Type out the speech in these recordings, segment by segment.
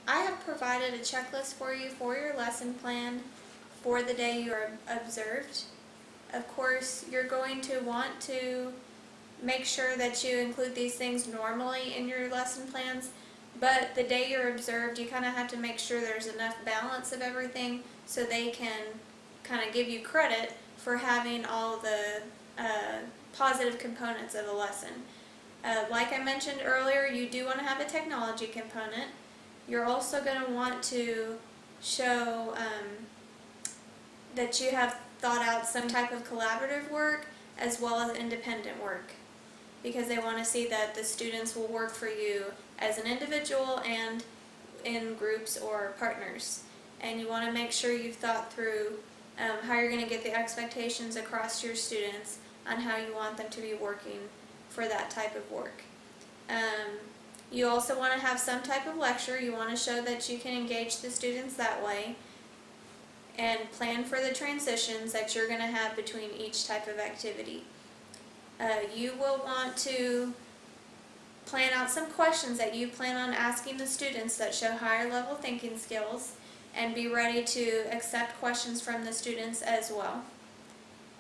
I have provided a checklist for you for your lesson plan for the day you are observed. Of course, you're going to want to make sure that you include these things normally in your lesson plans, but the day you're observed, you kind of have to make sure there's enough balance of everything so they can kind of give you credit for having all the positive components of a lesson. Like I mentioned earlier, you do want to have a technology component. You're also going to want to show that you have thought out some type of collaborative work as well as independent work, because they want to see that the students will work for you as an individual and in groups or partners. And you want to make sure you've thought through how you're going to get the expectations across to your students on how you want them to be working for that type of work. You also want to have some type of lecture. You want to show that you can engage the students that way and plan for the transitions that you're going to have between each type of activity. You will want to plan out some questions that you plan on asking the students that show higher level thinking skills, and be ready to accept questions from the students as well.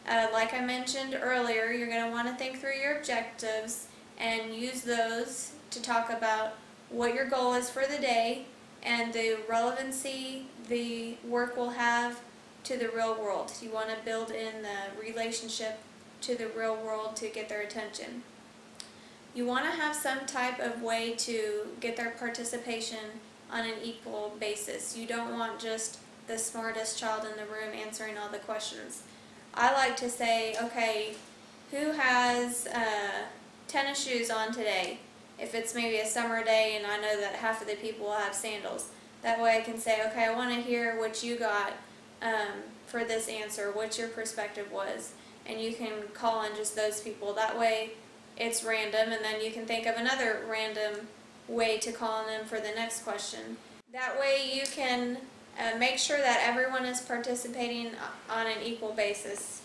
Like I mentioned earlier, you're going to want to think through your objectives and use those to talk about what your goal is for the day and the relevancy the work will have to the real world. You want to build in the relationship to the real world to get their attention. You want to have some type of way to get their participation on an equal basis. You don't want just the smartest child in the room answering all the questions. I like to say, okay, who has tennis shoes on today? If it's maybe a summer day and I know that half of the people will have sandals. That way I can say, okay, I want to hear what you got for this answer, what your perspective was. And you can call on just those people. That way it's random, and then you can think of another random way to call on them for the next question. That way you can make sure that everyone is participating on an equal basis.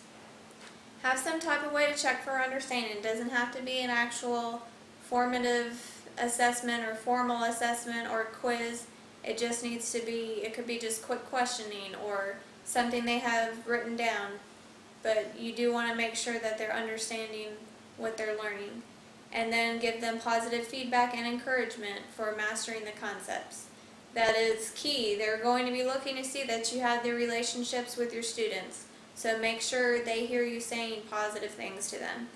Have some type of way to check for understanding. It doesn't have to be an actual formative assessment or formal assessment or quiz. It just needs to be, it could be just quick questioning or something they have written down. But you do want to make sure that they're understanding what they're learning. And then give them positive feedback and encouragement for mastering the concepts. That is key. They're going to be looking to see that you have the relationships with your students. So make sure they hear you saying positive things to them.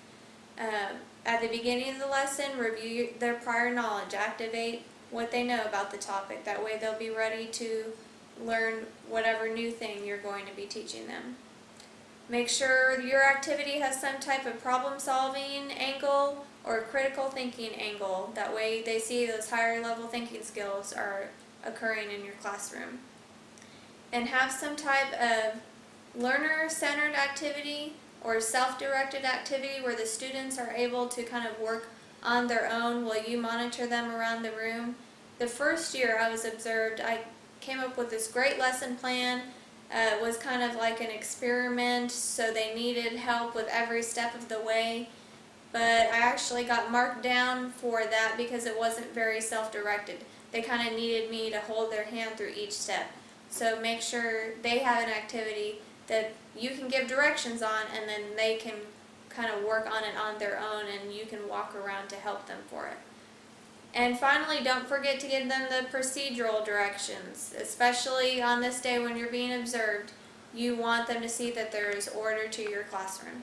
At the beginning of the lesson, review their prior knowledge. Activate what they know about the topic. That way they'll be ready to learn whatever new thing you're going to be teaching them. Make sure your activity has some type of problem-solving angle or critical thinking angle. That way they see those higher level thinking skills are occurring in your classroom. And have some type of learner-centered activity or self-directed activity where the students are able to kind of work on their own while you monitor them around the room. The first year I was observed, I came up with this great lesson plan. It was kind of like an experiment, so they needed help with every step of the way. But I actually got marked down for that because it wasn't very self-directed. They kind of needed me to hold their hand through each step. So make sure they have an activity that you can give directions on, and then they can kind of work on it on their own, and you can walk around to help them for it. And finally, don't forget to give them the procedural directions, especially on this day when you're being observed. You want them to see that there is order to your classroom.